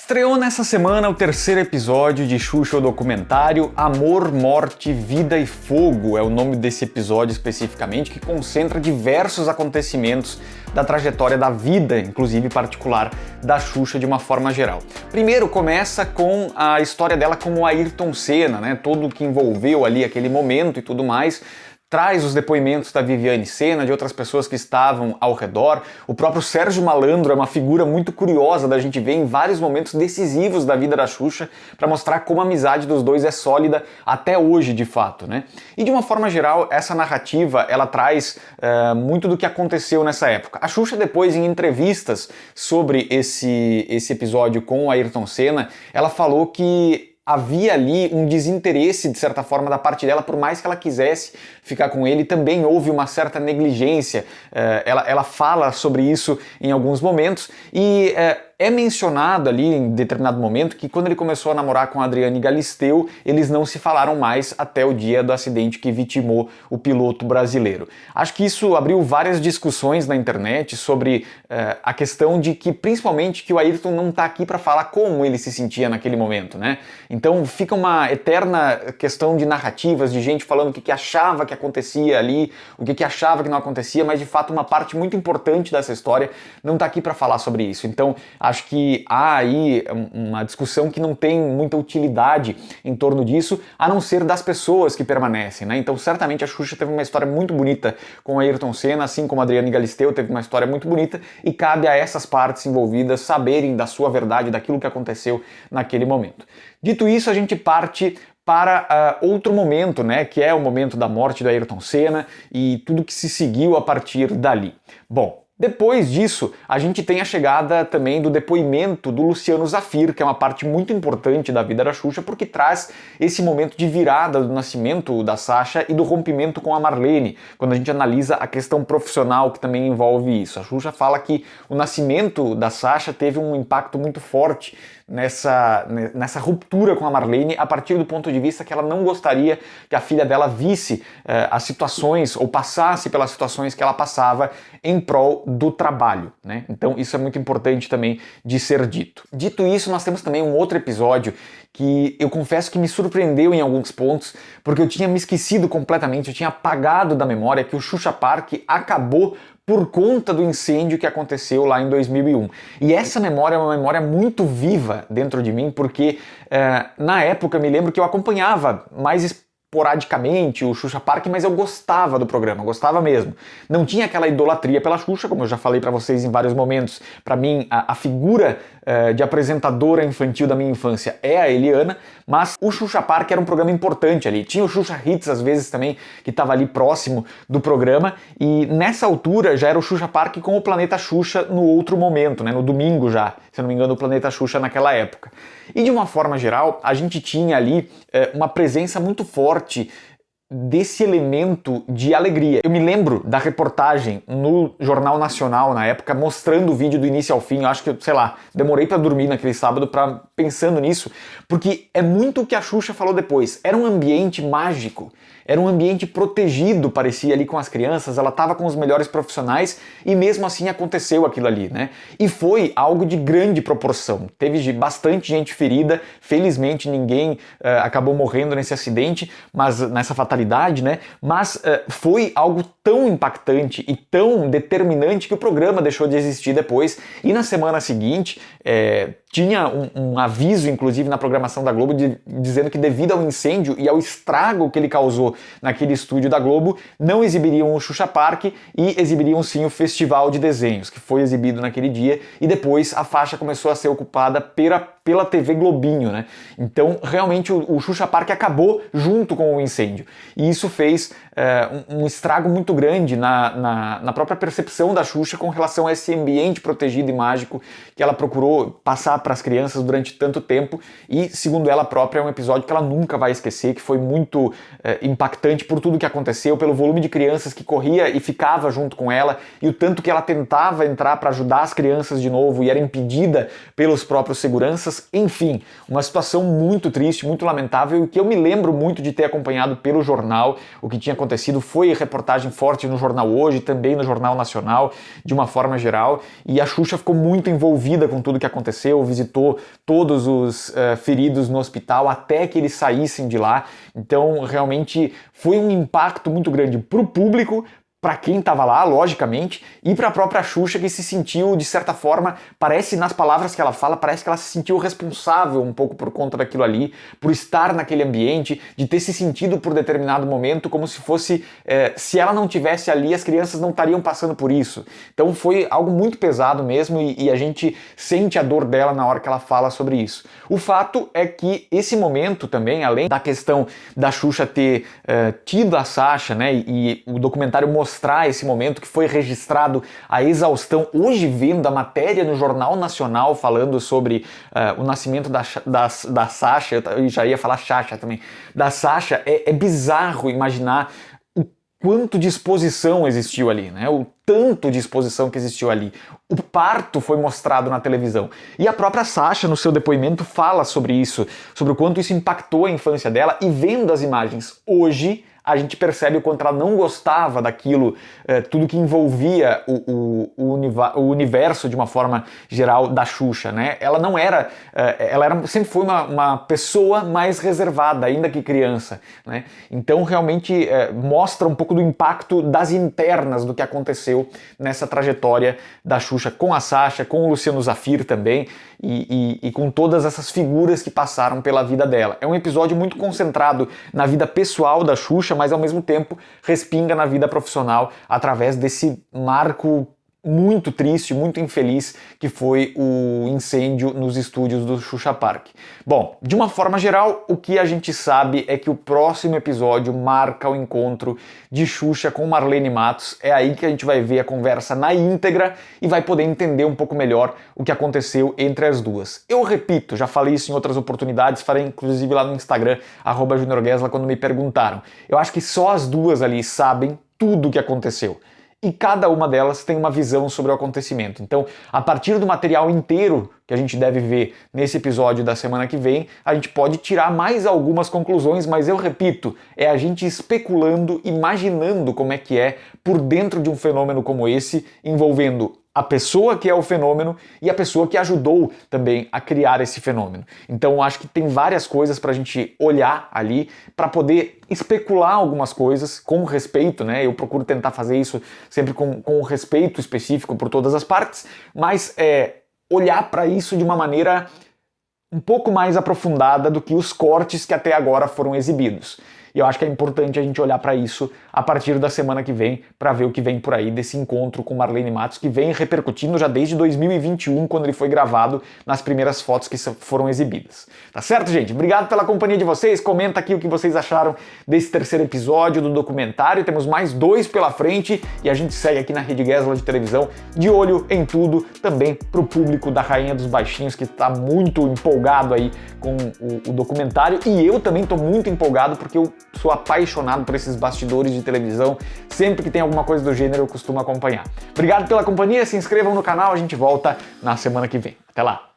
Estreou nessa semana o terceiro episódio de Xuxa o documentário Amor, Morte, Vida e Fogo é o nome desse episódio especificamente, que concentra diversos acontecimentos da trajetória da vida, inclusive particular, da Xuxa de uma forma geral. Primeiro começa com a história dela como Ayrton Senna, né? Tudo que envolveu ali aquele momento e tudo mais. Traz os depoimentos da Viviane Senna, de outras pessoas que estavam ao redor. O próprio Sérgio Malandro é uma figura muito curiosa da gente ver em vários momentos decisivos da vida da Xuxa para mostrar como a amizade dos dois é sólida até hoje, de fato, né? E de uma forma geral, essa narrativa, ela traz muito do que aconteceu nessa época. A Xuxa depois, em entrevistas sobre esse episódio com o Ayrton Senna, ela falou que havia ali um desinteresse, de certa forma, da parte dela, por mais que ela quisesse ficar com ele, também houve uma certa negligência. Ela fala sobre isso em alguns momentos e é mencionado ali em determinado momento que quando ele começou a namorar com a Adriane Galisteu, eles não se falaram mais até o dia do acidente que vitimou o piloto brasileiro. Acho que isso abriu várias discussões na internet sobre a questão de que, principalmente, que o Ayrton não está aqui para falar como ele se sentia naquele momento, né? Então fica uma eterna questão de narrativas, de gente falando o que achava que acontecia ali, o que achava que não acontecia, mas de fato uma parte muito importante dessa história não está aqui para falar sobre isso. Então acho que há aí uma discussão que não tem muita utilidade em torno disso, a não ser das pessoas que permanecem, né? Então certamente a Xuxa teve uma história muito bonita com a Ayrton Senna, assim como a Adriane Galisteu teve uma história muito bonita, e cabe a essas partes envolvidas saberem da sua verdade, daquilo que aconteceu naquele momento. Dito isso, a gente parte para outro momento, né, que é o momento da morte do Ayrton Senna e tudo que se seguiu a partir dali. Bom, depois disso, a gente tem a chegada também do depoimento do Luciano Zafir, que é uma parte muito importante da vida da Xuxa, porque traz esse momento de virada do nascimento da Sasha e do rompimento com a Marlene, quando a gente analisa a questão profissional que também envolve isso. A Xuxa fala que o nascimento da Sasha teve um impacto muito forte nessa ruptura com a Marlene, a partir do ponto de vista que ela não gostaria que a filha dela visse as situações ou passasse pelas situações que ela passava em prol do trabalho, né? Então isso é muito importante também de ser dito. Dito isso, nós temos também um outro episódio que eu confesso que me surpreendeu em alguns pontos, porque eu tinha me esquecido completamente, eu tinha apagado da memória que o Xuxa Park acabou por conta do incêndio que aconteceu lá em 2001. E essa memória é uma memória muito viva dentro de mim, porque na época eu me lembro que eu acompanhava mais esporadicamente o Xuxa Park, mas eu gostava do programa, gostava mesmo. Não tinha aquela idolatria pela Xuxa, como eu já falei para vocês em vários momentos. Para mim, a figura de apresentadora infantil da minha infância é a Eliana, mas o Xuxa Park era um programa importante ali. Tinha o Xuxa Hits, às vezes, também, que estava ali próximo do programa, e nessa altura já era o Xuxa Park com o Planeta Xuxa no outro momento, né? No domingo já, se eu não me engano, o Planeta Xuxa naquela época. E de uma forma geral, a gente tinha ali uma presença muito forte desse elemento de alegria. Eu me lembro da reportagem no Jornal Nacional na época, mostrando o vídeo do início ao fim. Eu acho que, sei lá, demorei pra dormir naquele sábado pensando nisso, porque é muito o que a Xuxa falou depois. Era um ambiente mágico, era um ambiente protegido, parecia, ali com as crianças. Ela estava com os melhores profissionais e mesmo assim aconteceu aquilo ali, né? E foi algo de grande proporção. Teve bastante gente ferida, felizmente ninguém acabou morrendo nesse acidente, mas nessa fatalidade, né? Mas foi algo tão impactante e tão determinante que o programa deixou de existir depois. E na semana seguinte, tinha um aviso, inclusive, na programação da Globo, dizendo que devido ao incêndio e ao estrago que ele causou naquele estúdio da Globo, não exibiriam o Xuxa Park e exibiriam sim o Festival de Desenhos, que foi exibido naquele dia, e depois a faixa começou a ser ocupada pela TV Globinho, né? Então, realmente, o Xuxa Park acabou junto com o incêndio. E isso fez um estrago muito grande na própria percepção da Xuxa com relação a esse ambiente protegido e mágico que ela procurou passar para as crianças durante tanto tempo, e, segundo ela própria, é um episódio que ela nunca vai esquecer, que foi muito impactante por tudo que aconteceu, pelo volume de crianças que corria e ficava junto com ela, e o tanto que ela tentava entrar para ajudar as crianças de novo e era impedida pelos próprios seguranças. Enfim, uma situação muito triste, muito lamentável, e que eu me lembro muito de ter acompanhado pelo jornal. O que tinha acontecido foi reportagem forte no Jornal Hoje, também no Jornal Nacional, de uma forma geral, e a Xuxa ficou muito envolvida com tudo que aconteceu, visitou todos os feridos no hospital até que eles saíssem de lá. Então, realmente foi um impacto muito grande para o público, para quem estava lá, logicamente, e para a própria Xuxa, que se sentiu, de certa forma, parece nas palavras que ela fala, parece que ela se sentiu responsável um pouco por conta daquilo ali, por estar naquele ambiente, de ter se sentido por determinado momento como se fosse, se ela não tivesse ali, as crianças não estariam passando por isso. Então foi algo muito pesado mesmo e a gente sente a dor dela na hora que ela fala sobre isso. O fato é que esse momento também, além da questão da Xuxa ter tido a Sasha, né, e o documentário mostrar esse momento que foi registrado a exaustão, hoje vendo a matéria no Jornal Nacional falando sobre o nascimento da Sasha, eu já ia falar Xaxa também, da Sasha, é bizarro imaginar o quanto de exposição existiu ali, né? O tanto de exposição que existiu ali. O parto foi mostrado na televisão. E a própria Sasha, no seu depoimento, fala sobre isso, sobre o quanto isso impactou a infância dela, e vendo as imagens hoje, a gente percebe o quanto ela não gostava daquilo, tudo que envolvia o universo, de uma forma geral, da Xuxa, né? Ela não era, sempre foi uma pessoa mais reservada, ainda que criança, né? Então, realmente, mostra um pouco do impacto das internas do que aconteceu nessa trajetória da Xuxa com a Sasha, com o Luciano Zaffir também, e com todas essas figuras que passaram pela vida dela. É um episódio muito concentrado na vida pessoal da Xuxa, mas ao mesmo tempo respinga na vida profissional através desse marco muito triste, muito infeliz, que foi o incêndio nos estúdios do Xuxa Park. Bom, de uma forma geral, o que a gente sabe é que o próximo episódio marca o encontro de Xuxa com Marlene Matos. É aí que a gente vai ver a conversa na íntegra e vai poder entender um pouco melhor o que aconteceu entre as duas. Eu repito, já falei isso em outras oportunidades, falei inclusive lá no Instagram, @JuniorGuesla, quando me perguntaram. Eu acho que só as duas ali sabem tudo o que aconteceu. E cada uma delas tem uma visão sobre o acontecimento. Então, a partir do material inteiro que a gente deve ver nesse episódio da semana que vem, a gente pode tirar mais algumas conclusões, mas eu repito, é a gente especulando, imaginando como é que é por dentro de um fenômeno como esse, envolvendo a pessoa que é o fenômeno e a pessoa que ajudou também a criar esse fenômeno. Então acho que tem várias coisas para a gente olhar ali para poder especular algumas coisas com respeito, né? Eu procuro tentar fazer isso sempre com um respeito específico por todas as partes, mas olhar para isso de uma maneira um pouco mais aprofundada do que os cortes que até agora foram exibidos. E eu acho que é importante a gente olhar para isso a partir da semana que vem, para ver o que vem por aí desse encontro com Marlene Matos, que vem repercutindo já desde 2021, quando ele foi gravado, nas primeiras fotos que foram exibidas. Tá certo, gente? Obrigado pela companhia de vocês. Comenta aqui o que vocês acharam desse terceiro episódio do documentário. Temos mais 2 pela frente e a gente segue aqui na Rede Guesla de televisão, de olho em tudo, também para o público da Rainha dos Baixinhos, que está muito empolgado aí com o documentário. E eu também estou muito empolgado, porque eu sou apaixonado por esses bastidores de televisão. Sempre que tem alguma coisa do gênero eu costumo acompanhar. Obrigado pela companhia, se inscrevam no canal, a gente volta na semana que vem. Até lá!